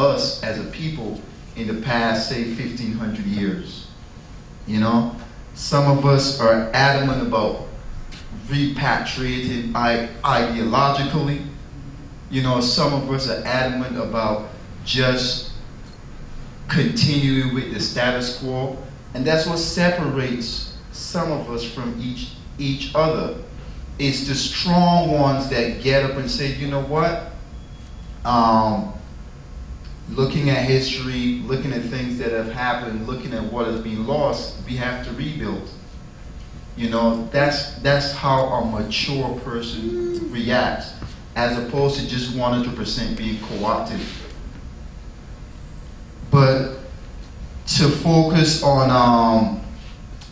us as a people in the past, say, 1,500 years. You know, some of us are adamant about repatriating ideologically. You know, some of us are adamant about just continuing with the status quo, and that's what separates some of us from each other. It's the strong ones that get up and say, you know what? Looking at history, looking at things that have happened, looking at what has been lost, we have to rebuild. You know, that's how a mature person reacts, as opposed to just 100% being co-opted. But to focus on,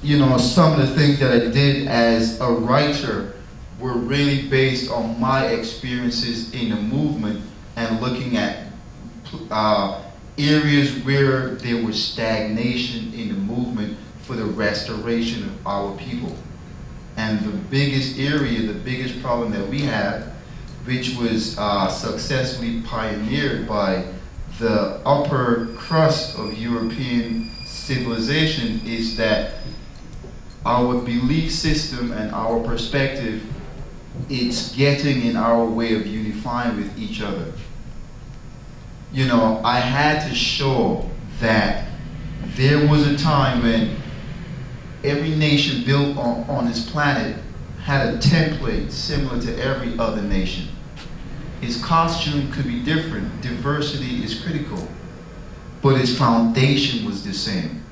you know, some of the things that I did as a writer were really based on my experiences in the movement and looking at areas where there was stagnation in the movement for the restoration of our people. And the biggest area, the biggest problem that we have, which was successfully pioneered by the upper crust of European civilization, is that our belief system and our perspective, it's getting in our way of unifying with each other. You know, I had to show that there was a time when every nation built on this planet had a template similar to every other nation. Its costume could be different, diversity is critical, but its foundation was the same.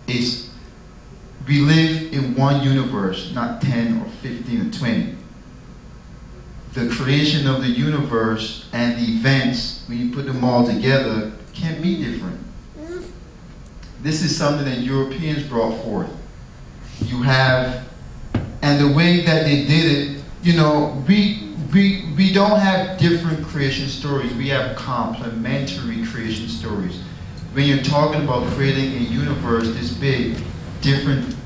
We live in one universe, not 10 or 15 or 20. The creation of the universe and the events, when you put them all together, can be different. This is something that Europeans brought forth. You have, and the way that they did it, you know, we don't have different creation stories. We have complementary creation stories. When you're talking about creating a universe this big, different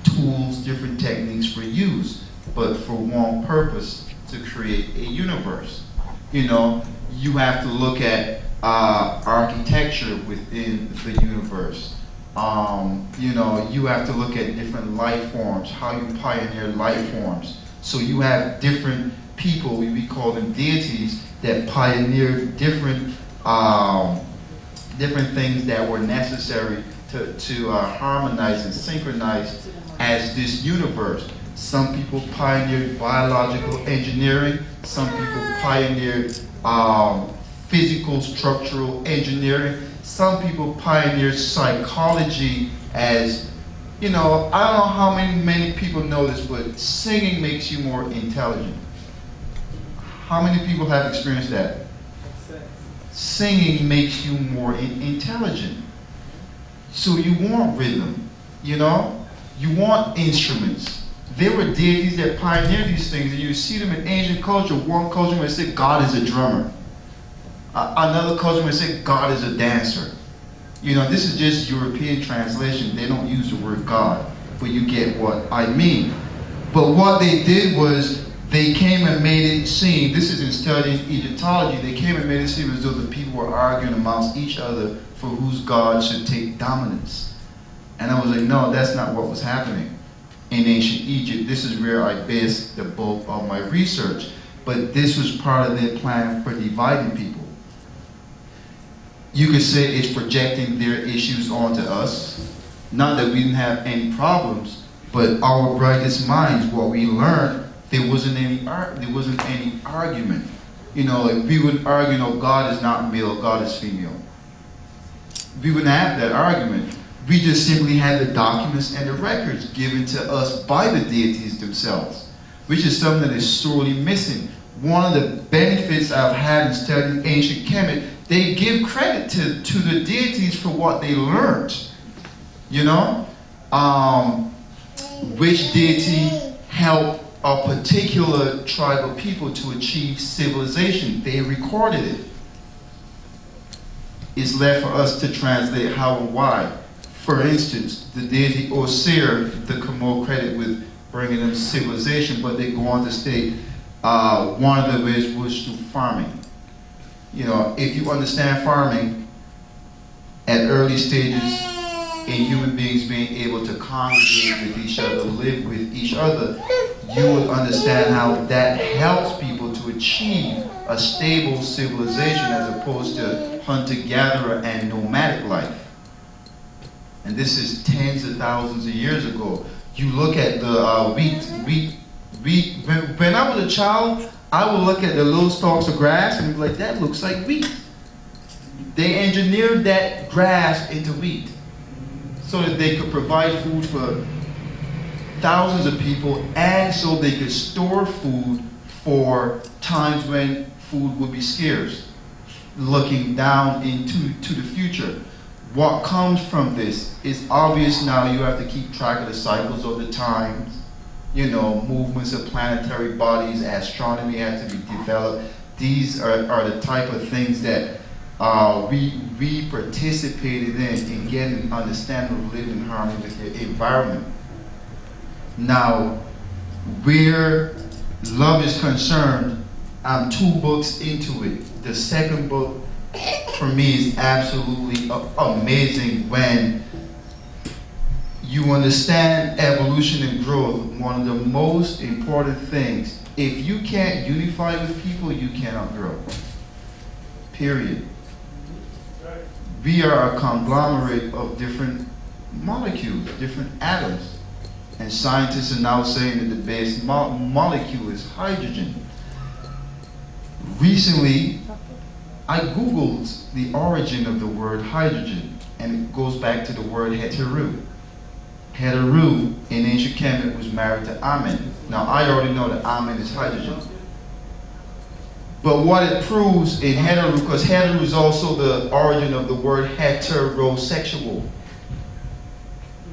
tools, different techniques were used, but for one purpose, to create a universe. You know, you have to look at architecture within the universe. You know, you have to look at different life forms, how you pioneer life forms. So you have different people, we call them deities, that pioneered different things that were necessary to harmonize and synchronize as this universe. Some people pioneered biological engineering. Some people pioneered physical structural engineering. Some people pioneered psychology as, you know, I don't know how many people know this, but singing makes you more intelligent. How many people have experienced that? Singing makes you more intelligent. So you want rhythm, you know? You want instruments. There were deities that pioneered these things, and you see them in ancient culture. One culture would say God is a drummer. Another culture would say God is a dancer. You know, this is just European translation. They don't use the word God, but you get what I mean. But what they did was they came and made it seem, this is in studying Egyptology, they came and made it seem as though the people were arguing amongst each other for whose God should take dominance. And I was like, no, that's not what was happening. In ancient Egypt, this is where I based the bulk of my research. But this was part of their plan for dividing people. You could say it's projecting their issues onto us. Not that we didn't have any problems, but our brightest minds, what we learned, there wasn't any argument. You know, like we would argue, no, God is not male, God is female. We wouldn't have that argument. We just simply had the documents and the records given to us by the deities themselves, which is something that is sorely missing. One of the benefits I've had in studying ancient Kemet, they give credit to the deities for what they learned. You know? Which deity helped a particular tribe of people to achieve civilization. They recorded it. It's left for us to translate how and why. For instance, the deity Osir, the Khmer credit with bringing them civilization, but they go on to state one of the ways was through farming. You know, if you understand farming at early stages in human beings being able to congregate with each other, live with each other, you will understand how that helps people to achieve a stable civilization as opposed to hunter-gatherer and nomadic life. And this is tens of thousands of years ago. You look at the wheat. When I was a child, I would look at the little stalks of grass and be like, that looks like wheat. They engineered that grass into wheat so that they could provide food for thousands of people, and so they could store food for times when food would be scarce, looking down into the future. What comes from this is obvious now. You have to keep track of the cycles of the times, you know, movements of planetary bodies, astronomy had to be developed. These are the type of things that we participated in getting an understanding of living in harmony with your environment. Now, where love is concerned, I'm 2 books into it. The second book, for me, is absolutely amazing when you understand evolution and growth. One of the most important things, if you can't unify with people, you cannot grow. Period. We are a conglomerate of different molecules, different atoms. And scientists are now saying that the base molecule is hydrogen. Recently, I Googled the origin of the word hydrogen, and it goes back to the word heteru. Heteru in ancient Kemet was married to Amen. Now, I already know that Amen is hydrogen. But what it proves in heteru, because heteru is also the origin of the word heterosexual.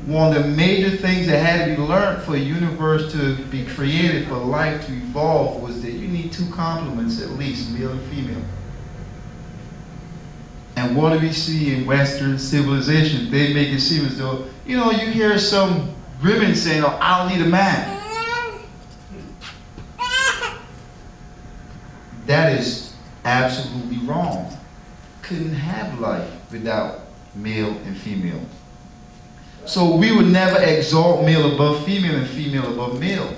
One of the major things that had to be learned for the universe to be created, for life to evolve, was that you need 2 complements at least, male and female. And what do we see in Western civilization? They make it seem as though, you know, you hear some women saying, oh, I don't need a man. That is absolutely wrong. Couldn't have life without male and female. So we would never exalt male above female and female above male.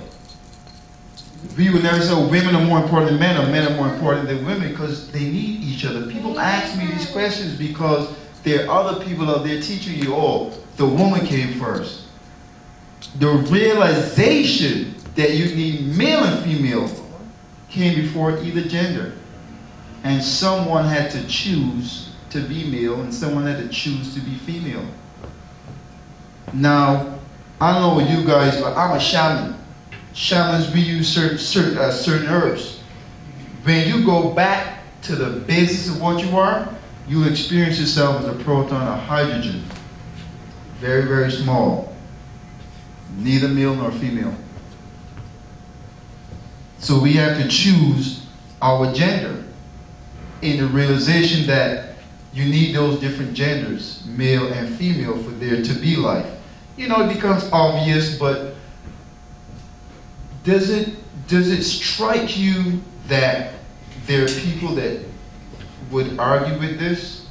We would never say, oh, women are more important than men, or men are more important than women, because they need each other. People ask me these questions because there are other people out there teaching you, oh, the woman came first. The realization that you need male and female came before either gender. And someone had to choose to be male, and someone had to choose to be female. Now, I don't know what you guys, but I'm a shaman. Shamans, we use certain herbs. When you go back to the basis of what you are, you'll experience yourself as a proton of hydrogen. Very, very small. Neither male nor female. So we have to choose our gender in the realization that you need those different genders, male and female, for there to be life. You know, it becomes obvious, but does it strike you that there are people that would argue with this?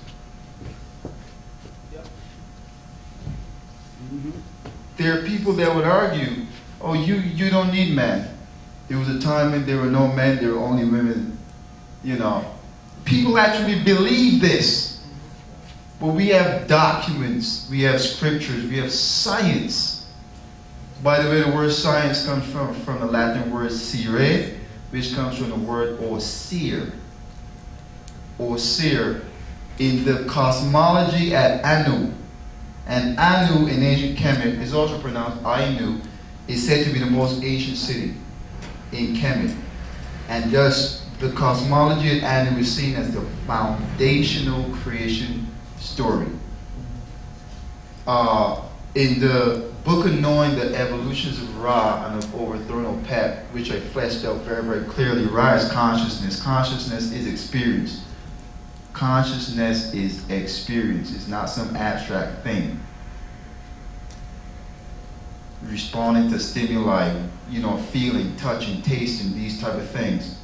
Yep. Mm-hmm. There are people that would argue, oh, you don't need men. There was a time when there were no men, there were only women. You know, people actually believe this. But we have documents, we have scriptures, we have science. By the way, the word science comes from the Latin word sire, which comes from the word or seer. Or seer in the cosmology at Anu. And Anu in ancient Kemet is also pronounced Ainu, is said to be the most ancient city in Kemet. And thus, the cosmology at Anu is seen as the foundational creation story. In the book of Knowing the Evolutions of Ra and of Overthrown Pep, which I fleshed out very, very clearly, Ra is consciousness. Consciousness is experience. Consciousness is experience. It's not some abstract thing. Responding to stimuli, you know, feeling, touching, tasting, these type of things.